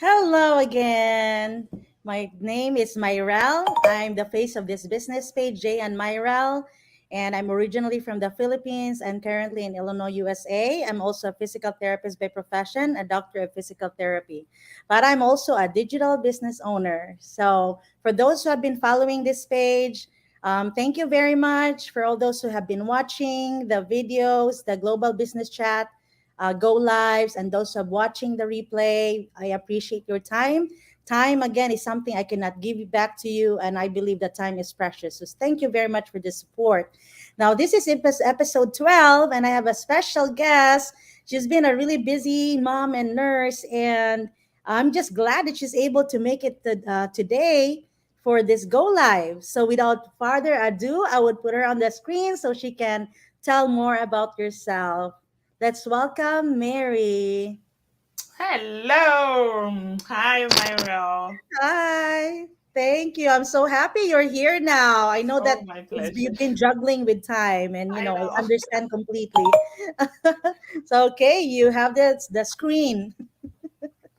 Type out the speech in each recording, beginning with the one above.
Hello again. My name is Myrel. I'm the face of this business page, Jay and Myrel. And I'm originally from the Philippines and currently in Illinois, USA. I'm also a physical therapist by profession, a doctor of physical therapy. But I'm also a digital business owner. So for those who have been following this page, thank you very much for all those who have been watching the videos, the global business chat go lives, and those who are watching the replay. I appreciate your time. Time again is something I cannot give back to you, and I believe that time is precious. So thank you very much for the support. Now, this is episode 12, and I have a special guest. She's been a really busy mom and nurse, and I'm just glad that she's able to make it today for this go live. So, without further ado, I would put her on the screen so she can tell more about yourself. Let's welcome Mary. Hello. Hi, Myra. Hi. Thank you. I'm so happy you're here now. I know that Oh, my pleasure. you've been juggling with time and I I know. understand completely. So okay, you have the screen.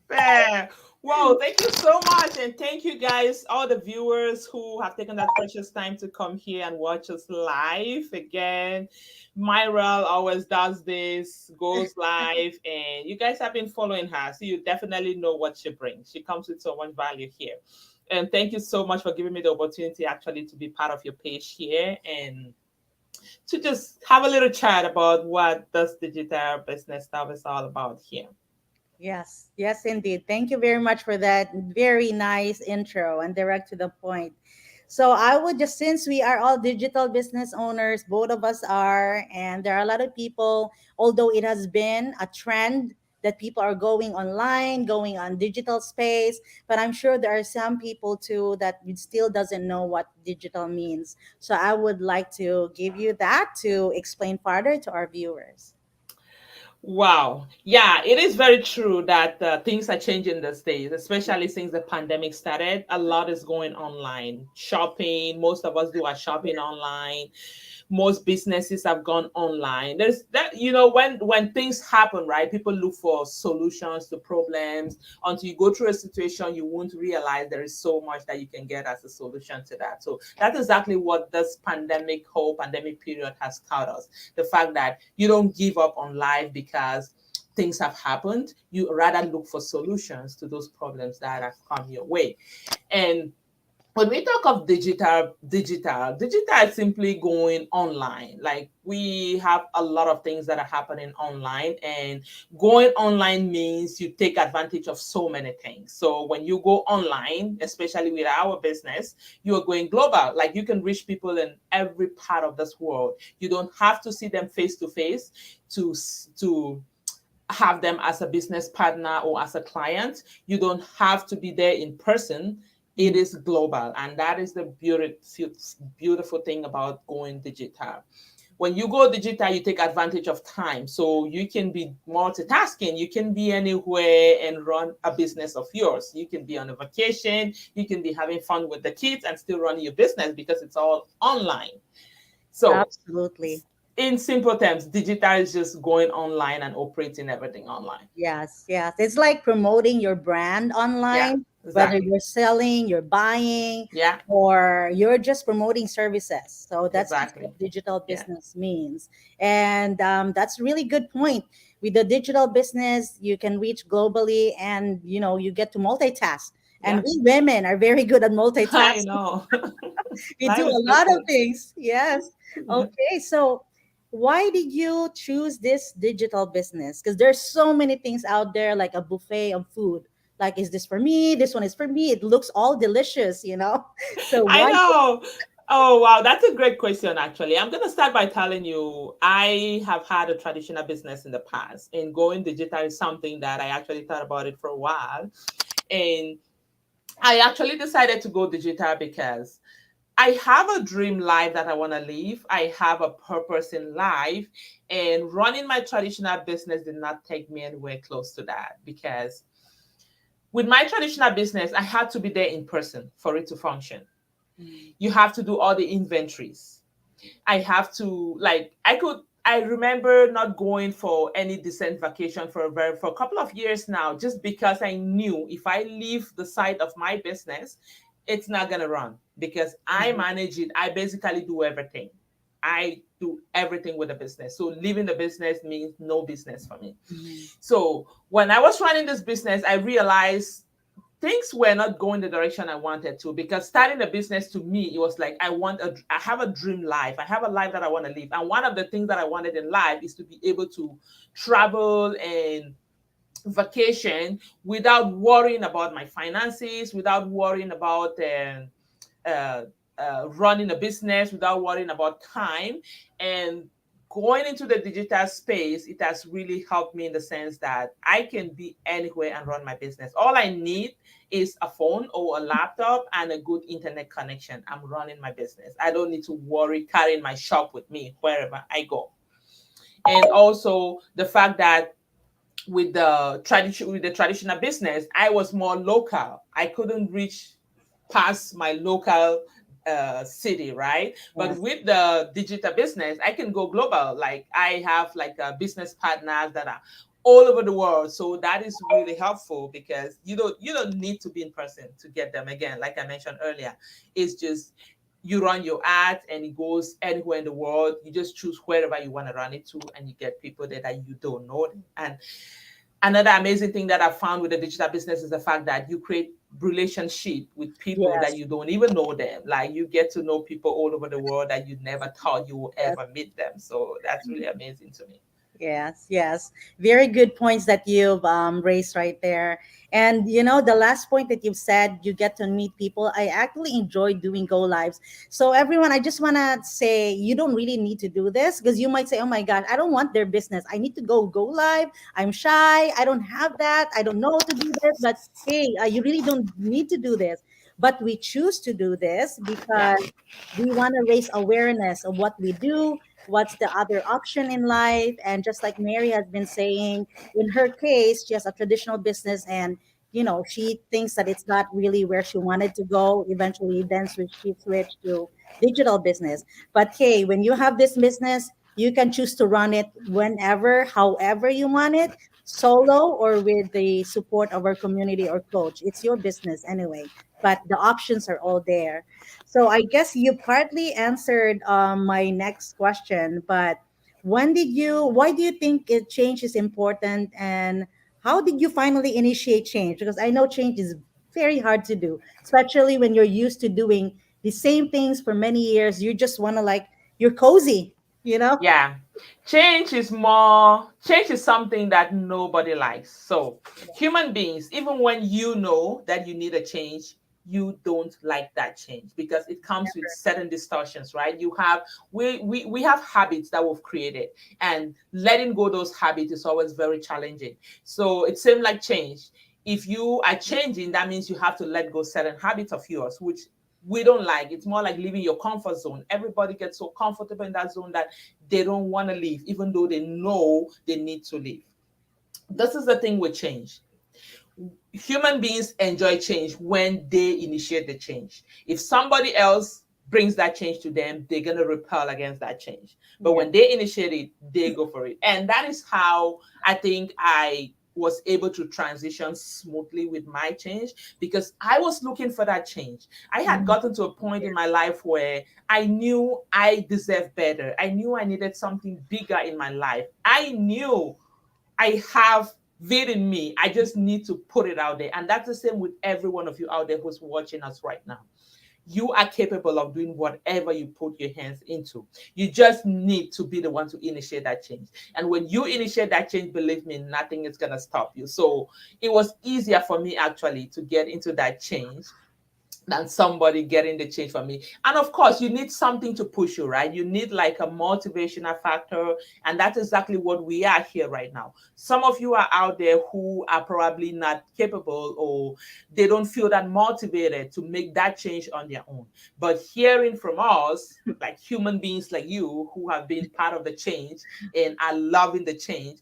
Fair. Wow, thank you so much. And thank you guys, all the viewers who have taken that precious time to come here and watch us live. Again, Myra always does this, goes live, and you guys have been following her. So you definitely know what she brings. She comes with so much value here. And thank you so much for giving me the opportunity actually to be part of your page here and to just have a little chat about what this digital business stuff is all about here. Yes, yes, indeed. Thank you very much for that very nice intro and direct to the point. So I would just, since we are all digital business owners, both of us are, and there are a lot of people, although it has been a trend that people are going online, going on digital space, but I'm sure there are some people too that still doesn't know what digital means. So I would like to give you that to explain further to our viewers. Wow. Yeah, it is very true that things are changing these days, especially since the pandemic started. A lot is going online. Shopping, most of us do our shopping online. Most businesses have gone online. There's that, when things happen, right? People look for solutions to problems. Until you go through a situation, you won't realize there is so much that you can get as a solution to that. So that's exactly what this whole pandemic period has taught us. The fact that you don't give up on life because things have happened. You rather look for solutions to those problems that have come your way. And when we talk of digital is simply going online. Like we have a lot of things that are happening online, and going online means you take advantage of so many things. So when you go online, especially with our business, you are going global. Like you can reach people in every part of this world. You don't have to see them face to face to have them as a business partner or as a client. You don't have to be there in person. It is global. And that is the beautiful thing about going digital. When you go digital, you take advantage of time. So you can be multitasking. You can be anywhere and run a business of yours. You can be on a vacation. You can be having fun with the kids and still run your business because it's all online. So Absolutely. in simple terms, digital is just going online and operating everything online. Yes, yes. It's like promoting your brand Yeah, online, whether exactly. you're selling, you're buying, Yeah, or you're just promoting services. So that's just exactly. what digital Yeah, business means. And that's a really good point. With the digital business, you can reach globally and you get to multitask. And yeah. we women are very good at I multitasking. know. We do Life is a lot of different. things. Yes. Yeah. Okay. So, why did you choose this digital business? Because there's so many things out there, like a buffet of food. Like, is this for me? This one is for me. It looks all delicious. So I why? know. Oh, wow. That's a great question, actually. I'm going to start by telling you I have had a traditional business in the past, and going digital is something that I actually thought about it for a while. And I actually decided to go digital because I have a dream life that I want to live. I have a purpose in life, and running my traditional business did not take me anywhere close to that because with my traditional business, I had to be there in person for it to function. Mm, You have to do all the inventories. I have to, like, I could. I remember not going for any decent vacation for a couple of years now, just because I knew if I leave the side of my business, it's not gonna run because I Mhm. manage it. I basically do everything. I do everything with the business. So leaving the business means no business for me. Mhm. So when I was running this business, I realized things were not going the direction I wanted to, because starting a business to me, it was like I have a dream life. I have a life that I want to live. And one of the things that I wanted in life is to be able to travel and vacation without worrying about my finances, without worrying about uh, running a business, without worrying about time. And going into the digital space, it has really helped me in the sense that I can be anywhere and run my business. All I need is a phone or a laptop and a good internet connection. I'm running my business. I don't need to worry carrying my shop with me wherever I go. And also the fact that with the traditional business, I was more local. I couldn't reach past my local city, right? But Yes. with the digital business, I can go global. Like I have like business partners that are all over the world, so that is really helpful because you don't need to be in person to get them. Again, like I mentioned earlier, it's just you run your ad and it goes anywhere in the world. You just choose wherever you want to run it to, and you get people there that you don't know. And another amazing thing that I found with the digital business is the fact that you create relationship with people that Yes. you don't even know them. Like you get to know people all over the world that you never thought you would Yes. ever meet them. So that's really amazing to me. Yes, yes. Very good points that you've raised right there. And the last point that you've said, you get to meet people. I actually enjoy doing go lives. So everyone, I just want to say you don't really need to do this because you might say, "Oh my God, I don't want their business. I need to go live. I'm shy. I don't have that. I don't know how to do this." But hey, you really don't need to do this. But we choose to do this Yeah. because we want to raise awareness of what we do, what's the other option in life. And just like Mary has been saying, in her case, she has a traditional business, and she thinks that it's not really where she wanted to go. Eventually then she switched to digital business. But hey, when you have this business, you can choose to run it whenever, however you want it, solo or with the support of our community or coach. It's your business anyway, but the options are all there. So I guess you partly answered my next question, but why do you think change is important, and how did you finally initiate change? Because I know change is very hard to do, especially when you're used to doing the same things for many years. You just want to you're cozy, you know? Yeah. Change is something that nobody likes. So human beings, even when you know that you need a change, you don't like that change because it comes with certain distortions, right? We have habits that we've created, and letting go those habits is always very challenging. So it seems like change. If you are changing, that means you have to let go certain habits of yours, which we don't like. It's more like leaving your comfort zone. Everybody gets so comfortable in that zone that they don't want to leave, even though they know they need to leave. This is the thing with change. Human beings enjoy change when they initiate the change. If somebody else brings that change to them, they're going to repel against that change. But Yeah. when they initiate it, they go for it. And that is how I think I was able to transition smoothly with my change, because I was looking for that change. I had Mhm. gotten to a point in my life where I knew I deserved better. I knew I needed something bigger in my life. I knew I have it in me. I just need to put it out there. And that's the same with every one of you out there who's watching us right now. You are capable of doing whatever you put your hands into. You just need to be the one to initiate that change. And when you initiate that change, believe me, nothing is going to stop you. So it was easier for me actually to get into that change than somebody getting the change for me. And of course, you need something to push you, right? You need like a motivational factor. And that's exactly what we are here right now. Some of you are out there who are probably not capable, or they don't feel that motivated to make that change on their own. But hearing from us, like human beings like you who have been part of the change and are loving the change,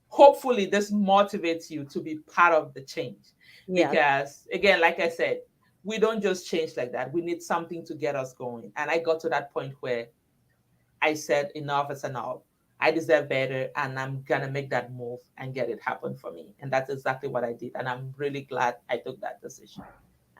hopefully this motivates you to be part of the change. Yeah. Because again, like I said, we don't just change like that. We need something to get us going. And I got to that point where I said enough is enough. I deserve better, and I'm gonna make that move and get it happen for me. And that's exactly what I did. And I'm really glad I took that decision.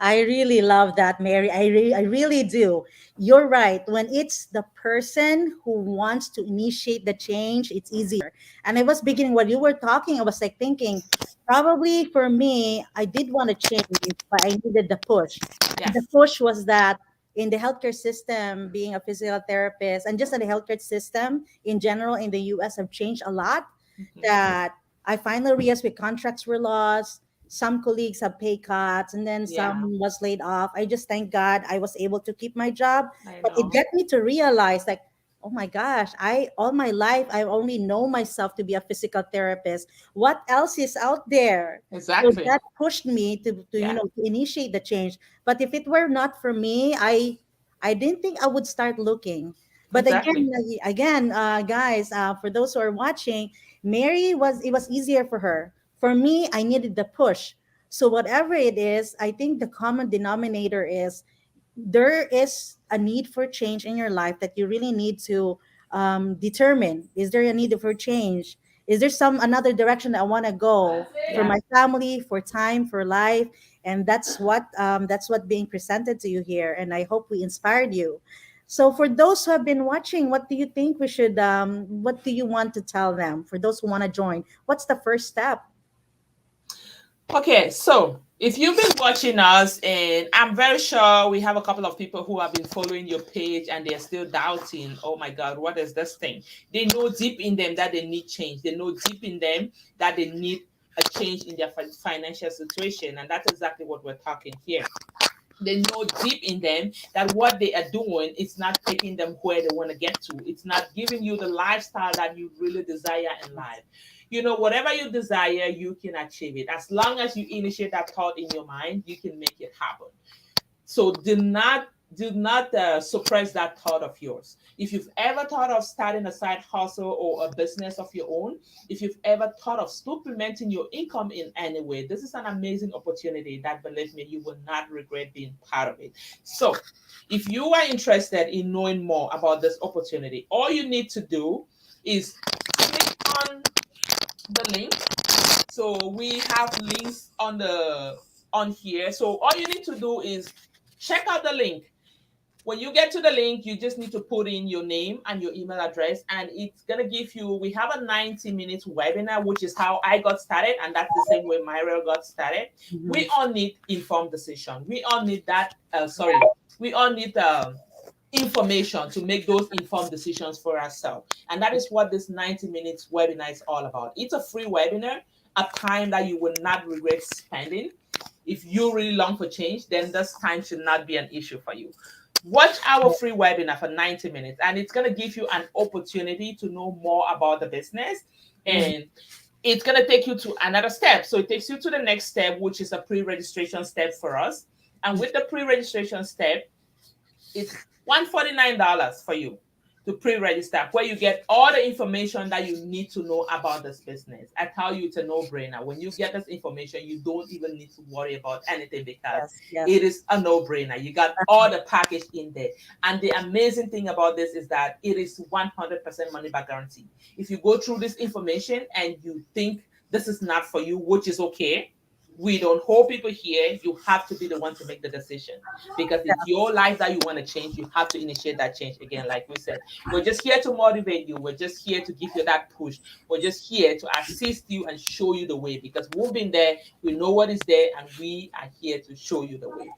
I really love that, Mary. I really do. You're right. When it's the person who wants to initiate the change, it's easier. And I was beginning while you were talking, I was like thinking, probably for me, I did want to change, but I needed the push. And the Yes. push was that in the healthcare system, being a physical therapist, and just in the healthcare system in general in the US have changed a lot. Mhm. That I finally realized with contracts were lost, some colleagues have pay cuts, and then Yeah, some was laid off. I just thank God I was able to keep my job. I But it know. got me to realize like, oh my gosh, I all my life I only know myself to be a physical therapist. What else is out there? So Exactly. that pushed me to Yeah, to initiate the change. But if it were not for me, I didn't think I would start looking. But exactly. guys, for those who are watching, Mary was it was easier for her. For me, I needed the push. So whatever it is, I think the common denominator is there is a need for change in your life that you really need to determine. Is there a need for change? Is there some another direction that I want to go for Yeah. my family, for time, for life? And that's what being presented to you here. And I hope we inspired you. So for those who have been watching, what do you think we should? What do you want to tell them? For those who want to join, what's the first step? Okay, so if you've been watching us, and I'm very sure we have a couple of people who have been following your page and they're still doubting, oh my God, what is this thing? They know deep in them that they need change. They know deep in them that they need a change in their financial situation. And that's exactly what we're talking here. They know deep in them that what they are doing is not taking them where they want to get to. It's not giving you the lifestyle that you really desire in life. You know, whatever you desire, you can achieve it. As long as you initiate that thought in your mind, you can make it happen. So do not suppress that thought of yours. If you've ever thought of starting a side hustle or a business of your own, if you've ever thought of supplementing your income in any way, this is an amazing opportunity that, believe me, you will not regret being part of it. So if you are interested in knowing more about this opportunity, all you need to do is click on the link. So we have links on here. So all you need to do is check out the link. When you get to the link, you just need to put in your name and your email address, and it's gonna give you. We have a 90 minutes webinar, which is how I got started, and that's the same way Myra got started. Mhm. We all need informed decision. We all need that. Sorry, we all need information to make those informed decisions for ourselves, and that is what this 90 minutes webinar is all about. It's a free webinar, a time that you will not regret spending. If you really long for change, then this time should not be an issue for you. Watch our free webinar for 90 minutes, and it's going to give you an opportunity to know more about the business, Mhm. and it's going to take you to another step. So it takes you to the next step, which is a pre-registration step for us. And with the pre-registration step, it's $149 for you to pre-register, where you get all the information that you need to know about this business. I tell you, it's a no-brainer. When you get this information, you don't even need to worry about anything, because Yes, yes. it is a no-brainer. You got all the package in there. And the amazing thing about this is that it is 100% money back guarantee. If you go through this information and you think this is not for you, which is okay, we don't hold people here. You have to be the one to make the decision, because it's your life that you want to change. You have to initiate that change. Again, like we said, we're just here to motivate you. We're just here to give you that push. We're just here to assist you and show you the way, because we've been there. We know what is there, and we are here to show you the way.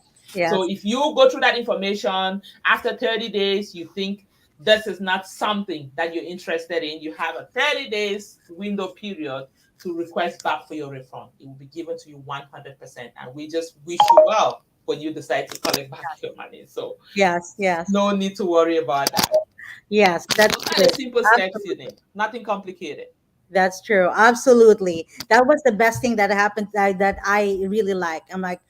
So Yes. if you go through that information after 30 days, you think this is not something that you're interested in, you have a 30 days window period to request back for your refund. It will be given to you 100%. And we just wish you well when you decide to collect back your money. So Yes, yes, no need to worry about that. yes. That's Those are true. the simple steps you need, nothing complicated. That's true. Absolutely. That was the best thing that happened that I really like. I'm like,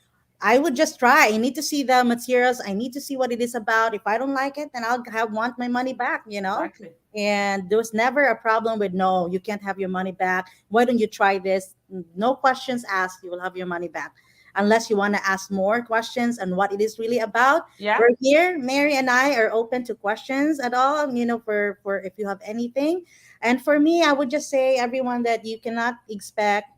I would just try. I need to see the materials. I need to see what it is about. If I don't like it, then I'll have want my money back. Exactly. And there was never a problem with no, you can't have your money back. Why don't you try this? No questions asked. You will have your money back. unless you want to ask more questions on what it is really about. Yeah, We're here. Mary and I are open to questions at all, for if you have anything. And for me, I would just say everyone that you cannot expect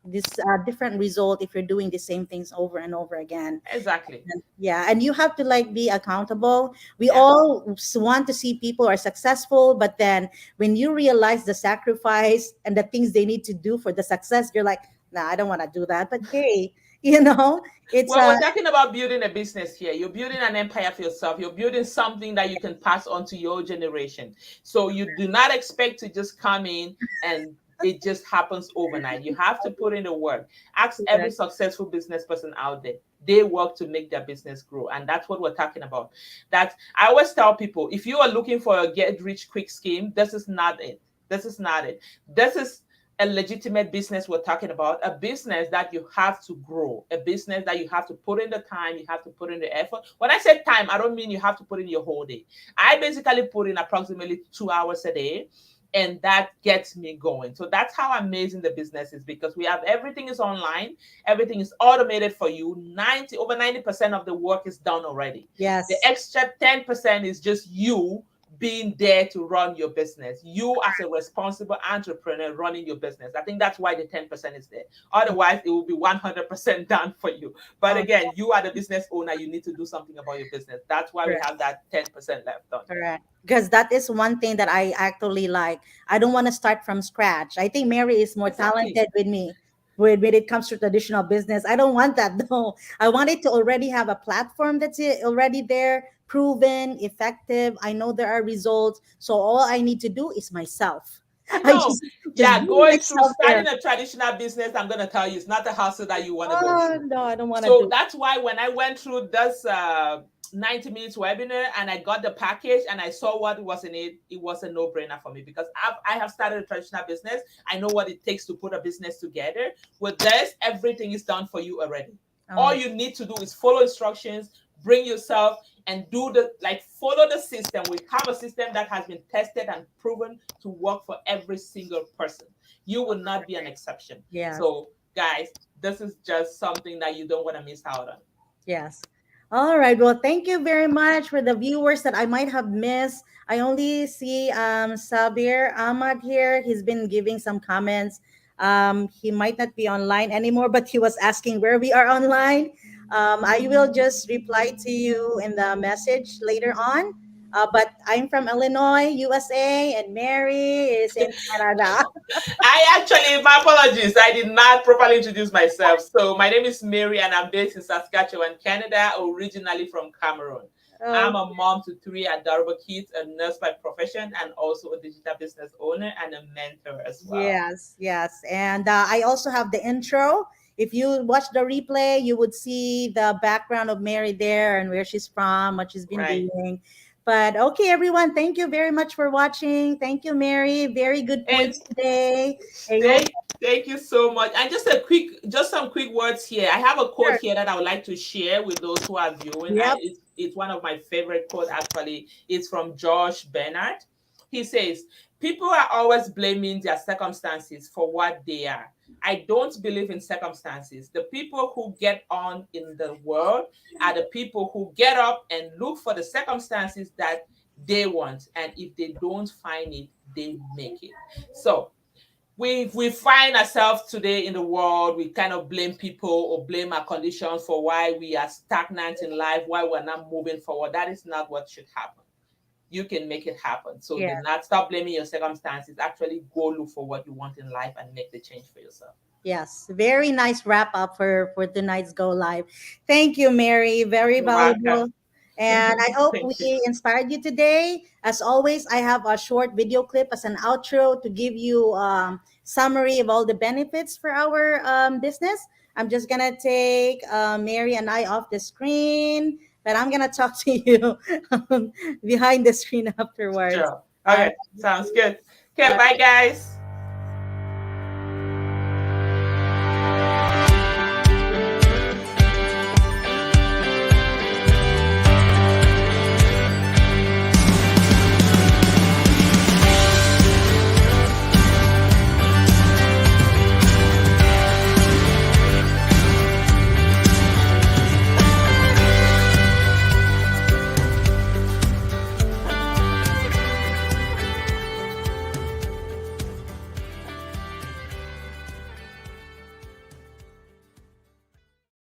this different result if you're doing the same things over and over again. exactly. Yeah, and you have to like be accountable. We Yeah. all want to see people are successful, but then when you realize the sacrifice and the things they need to do for the success, you're like, nah, I don't want to do that. But hey, it's Well, we're talking about building a business here. You're building an empire for yourself. You're building something that you can pass on to your generation. So you do not expect to just come in and it just happens overnight. You have to put in the work. Ask every correct. successful business person out there. They work to make their business grow. And that's what we're talking about. That I always tell people, if you are looking for a get rich quick scheme, this is not it. This is not it. This is a legitimate business we're talking about, a business that you have to grow, a business that you have to put in the time, you have to put in the effort. When I say time, I don't mean you have to put in your whole day. I basically put in approximately 2 hours a day, and that gets me going. So that's how amazing the business is, because we have everything is online, everything is automated for you. 90% of the work is done already. The Yes, extra 10% is just you being there to run your business. You as a responsible entrepreneur running your business. I think that's why the 10% is there. Otherwise, it will be 100% done for you. But oh, again, you are the business owner. You need to do something about your business. That's why we correct. have that 10% left on. Correct. Because that is one thing that I actually like. I don't want to start from scratch. I think Mary is more Exactly. talented with me when it comes to traditional business. I don't want that though. I want it to already have a platform that's already there, proven, effective. I know there are results. So all I need to do is myself. I I know. just Yeah, bring going through myself there. starting a traditional business, I'm going to tell you, it's not a hustle that you want to go Oh through. no, I don't want to So do. that's why when I went through this 90 minutes webinar and I got the package and I saw what was in it, it was a no brainer for me, because I have started a traditional business. I know what it takes to put a business together. With this, everything is done for you already. All Oh you need to do is follow instructions, bring yourself, and do the like follow the system. We have a system that has been tested and proven to work for every single person. You will not be an exception. yes. So guys, this is just something that you don't want to miss out on. Yes. All right. Well, thank you very much for the viewers that I might have missed. I only see Sabir Ahmad here. He's been giving some comments. He might not be online anymore, but he was asking where we are online. I will just reply to you in the message later on. But I'm from Illinois, USA, and Mary is in Canada. I actually, my apologies, I did not properly introduce myself. So my name is Mary and I'm based in Saskatchewan, Canada, originally from Cameroon. Oh, I'm a mom to three adorable kids, a nurse by profession, and also a digital business owner and a mentor as well. yes, yes. And I also have the intro. If you watch the replay, you would see the background of Mary there and where she's from, what she's been Right. doing. But okay, everyone, thank you very much for watching. Thank you, Mary. Very good And points today. I hope. thank you so much. And just some quick words here. I have a quote Sure. here that I would like to share with those who are viewing. Yep. It's one of my favorite quotes actually. It's from Josh Bernard. He says, "People are always blaming their circumstances for what they are. I don't believe in circumstances. The people who get on in the world are the people who get up and look for the circumstances that they want. And if they don't find it, they make it." So we find ourselves today in the world, we kind of blame people or blame our conditions for why we are stagnant in life, why we're not moving forward. That is not what should happen. You can make it happen. So Yeah. do not stop blaming your circumstances. Actually go look for what you want in life and make the change for yourself. Yes. Very nice wrap up for tonight's go live. Thank you, Mary. Very You're welcome. valuable. And I hope Thank you. we inspired you today. As always, I have a short video clip as an outro to give you summary of all the benefits for our business. I'm just gonna take Mary and I off the screen, but I'm gonna talk to you behind the screen afterwards. Sure. All Okay, right. sounds good. Okay, bye guys.